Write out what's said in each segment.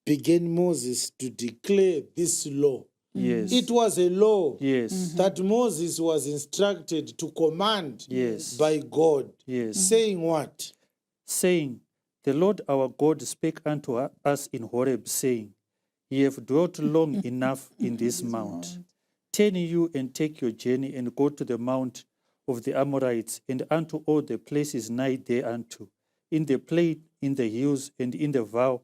began Moses to declare this law. Yes. It was a law Yes. that Moses was instructed to command Yes. by God, Yes. saying what? Saying, the Lord our God spake unto us in Horeb, saying, Ye have dwelt long enough in this mount. Turn you and take your journey and go to the mount of the Amorites and unto all the places nigh thereunto, in the plain, in the hills, and in the vale,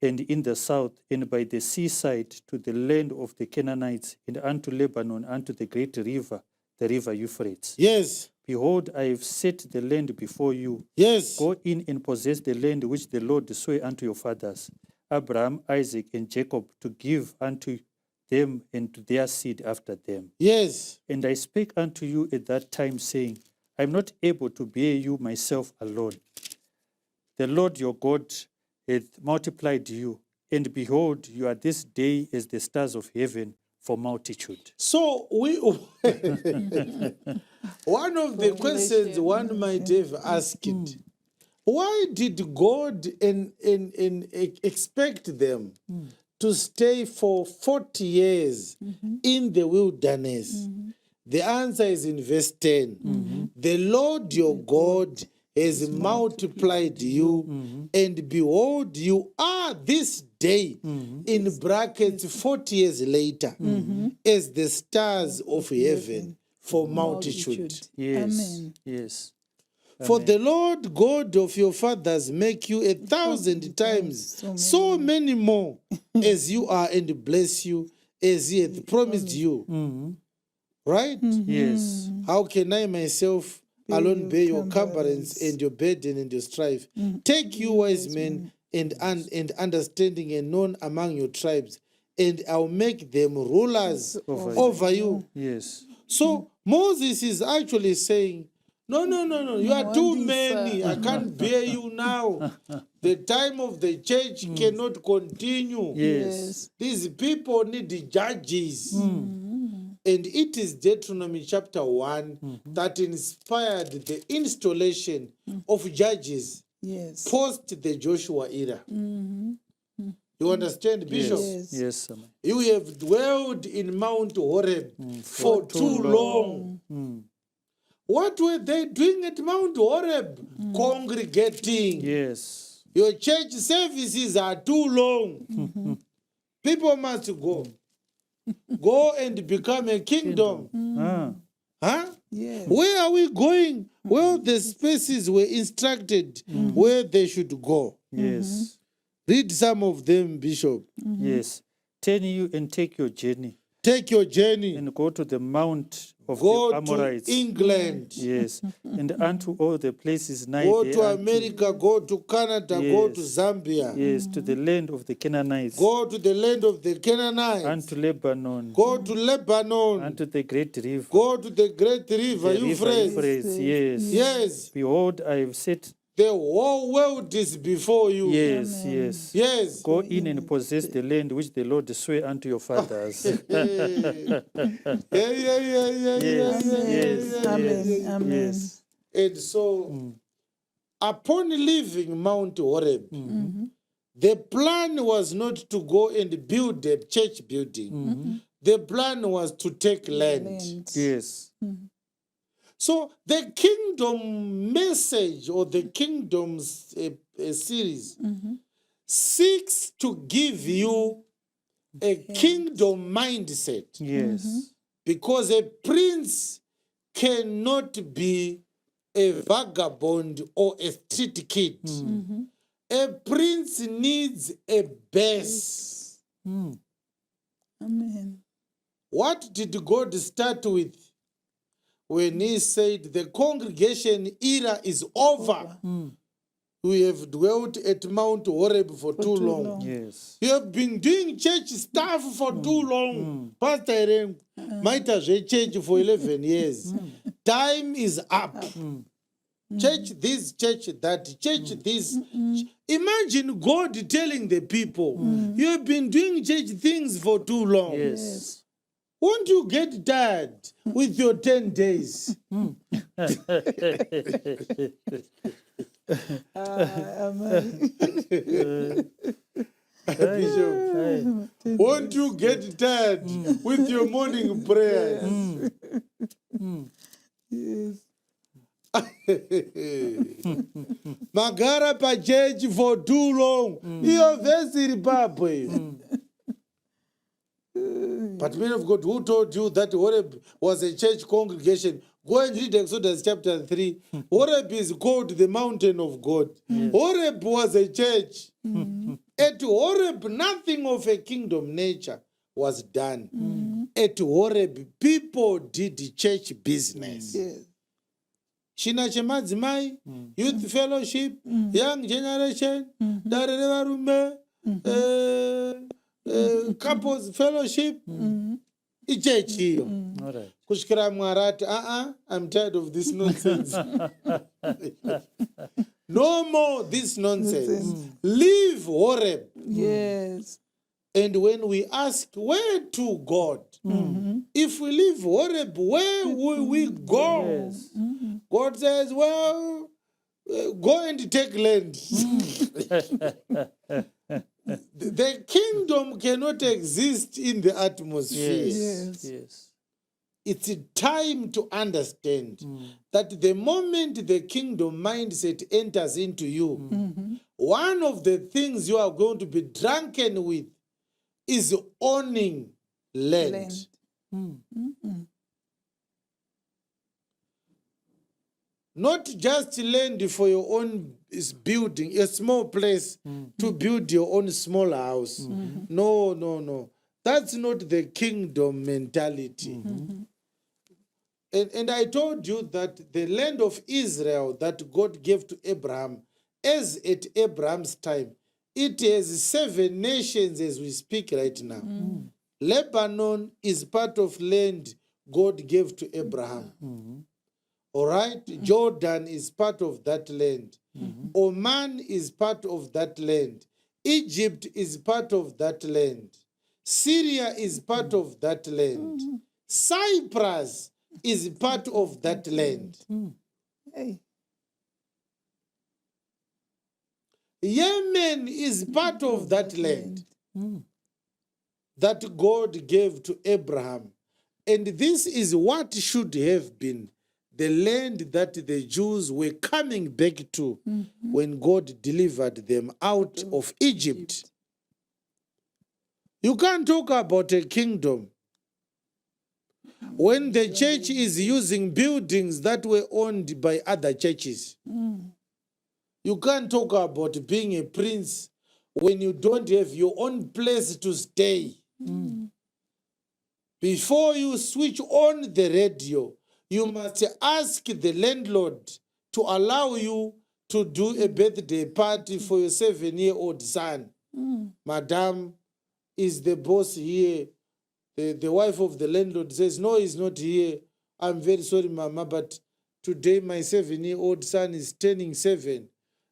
and in the south, and by the seaside, to the land of the Canaanites, and unto Lebanon, unto the great river, the river Euphrates. Yes. Behold, I have set the land before you. Yes. Go in and possess the land which the Lord swore unto your fathers, Abraham, Isaac, and Jacob, to give unto them and to their seed after them. Yes. And I spake unto you at that time, saying, I am not able to bear you myself alone. The Lord your God hath multiplied you, and behold, you are this day as the stars of heaven for multitude. So we one of the questions one might have asked, why did God expect them to stay for 40 years in the wilderness? The answer is in verse 10. The Lord your God has multiplied you, and behold, you are this day, in brackets 40 years later, as the stars of heaven for multitude. Yes. Amen. Yes. For the Lord God of your fathers make you 1,000 times so many more as you are, and bless you as he hath promised you. Right? Yes. How can I myself alone bear your cumbrance and your burden and your strife? Take you wise men and understanding and known among your tribes, and I'll make them rulers over you. Yes. So Moses is actually saying, no, you are too many. I can't bear you now. The time of the church cannot continue. Yes. These people need judges. And it is Deuteronomy chapter 1 that inspired the installation of judges Yes. post the Joshua era. You understand, Bishop? Yes. Yes. You have dwelled in Mount Horeb for too long. What were they doing at Mount Horeb? Congregating. Yes. Your church services are too long. People must go. Go and become a kingdom. Huh? Yes. Where are we going? Well, the spaces were instructed where they should go. Yes. Read some of them, Bishop. Yes. Turn you and take your journey Take your journey. and go to the mount of Go the Amorites. to England. Yes. And unto all the places nigh Go to thereunto. America. Go to Canada. Go to Yes. Zambia. Yes, to the land of the Canaanites. Go to the land of the Canaanites. Unto Lebanon. Go to Lebanon. Unto the great river. Go to the great river, The river Euphrates. Euphrates. Yes. Yes. Behold, I have set. The whole world is before you. Yes, yes. Yes. Go in and possess the land which the Lord swore unto your fathers. Yeah. Yes. Amen. Yes. And so, upon leaving Mount Horeb, the plan was not to go and build a church building. The plan was to take land. Yes. So the kingdom message or the kingdom's series seeks to give you a kingdom mindset. Yes. Because a prince cannot be a vagabond or a street kid. A prince needs a base. Amen. What did God start with when he said the congregation era is over? We have dwelt at Mount Horeb for too long. Yes. You have been doing church stuff for too long. Pastor Irene, might have church for 11 years. Time is up. Church this, church that, church this. Imagine God telling the people, you have been doing church things for too long. Yes. Won't you get tired with your 10 days? Amen. Bishop, won't you get tired with your morning prayers? Yes. Magara pa church for too long. Iyo vesi ripapo iyo. But men of God, who told you that Horeb was a church congregation? Go and read Exodus chapter 3. Horeb is called the mountain of God. Horeb was a church. At Horeb, nothing of a kingdom nature was done. At Horeb, people did church business. Yes. Shina chemadzimai, youth fellowship, young generation, darere varume, couples fellowship, ichechi iyo. All right. Kushikira mwarati, I'm tired of this nonsense. No more this nonsense. Leave Horeb. Yes. And when we ask, where to God? If we leave Horeb, where will we go? Yes. God says, well, go and take land. The kingdom cannot exist in the atmosphere. Yes. Yes. It's time to understand that the moment the kingdom mindset enters into you, one of the things you are going to be drunken with is owning land. Not just land for your own building, a small place to build your own small house. No, no, no. That's not the kingdom mentality. And I told you that the land of Israel that God gave to Abraham, as at Abraham's time, it has 7 nations as we speak right now. Lebanon is part of land God gave to Abraham. All right? Jordan is part of that land. Oman is part of that land. Egypt is part of that land. Syria is part of that land. Cyprus is part of that land. Hey. Yemen is part of that land that God gave to Abraham. And this is what should have been the land that the Jews were coming back to when God delivered them out of Egypt. You can't talk about a kingdom when the church is using buildings that were owned by other churches. You can't talk about being a prince when you don't have your own place to stay. Before you switch on the radio, you must ask the landlord to allow you to do a birthday party for your 7-year-old son. Madam, is the boss here? The wife of the landlord says, no, he's not here. I'm very sorry, Mama, but today my 7-year-old son is turning 7.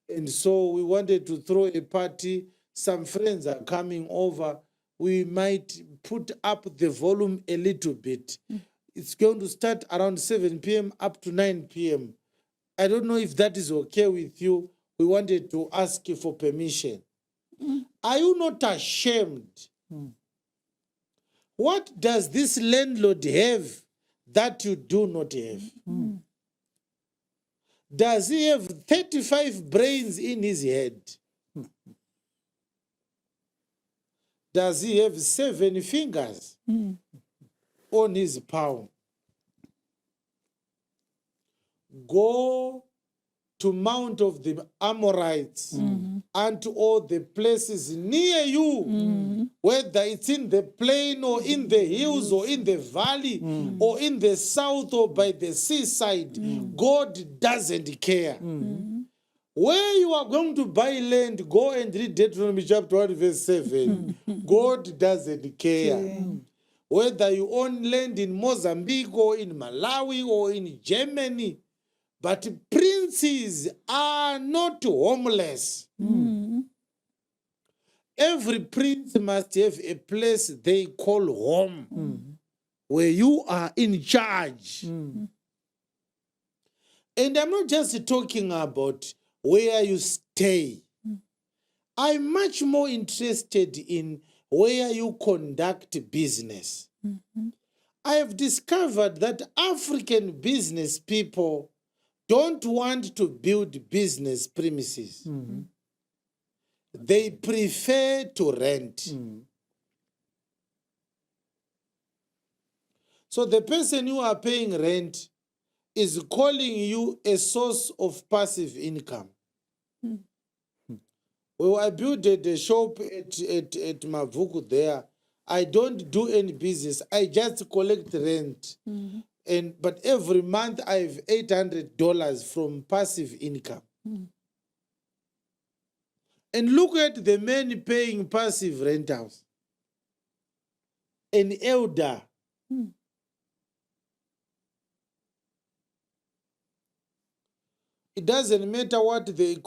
And so we wanted to throw a party. Some friends are coming over. We might put up the volume a little bit. It's going to start around 7 p.m. up to 9 p.m. I don't know if that is okay with you. We wanted to ask you for permission. Are you not ashamed? What does this landlord have that you do not have? Does he have 35 brains in his head? Does he have 7 fingers on his palm? Go to Mount of the Amorites and to all the places near you, whether it's in the plain or in the hills or in the valley or in the south or by the seaside. God doesn't care. Where you are going to buy land, go and read Deuteronomy chapter 1 verse 7. God doesn't care. Whether you own land in Mozambique or in Malawi or in Germany, but princes are not homeless. Every prince must have a place they call home, where you are in charge. And I'm not just talking about where you stay. I'm much more interested in where you conduct business. I have discovered that African business people don't want to build business premises. They prefer to rent. So the person you are paying rent is calling you a source of passive income. Well, I built a shop at Mavuku there. I don't do any business. I just collect rent. But every month I have $800 from passive income. And look at the men paying passive rentals. An elder. It doesn't matter what the economy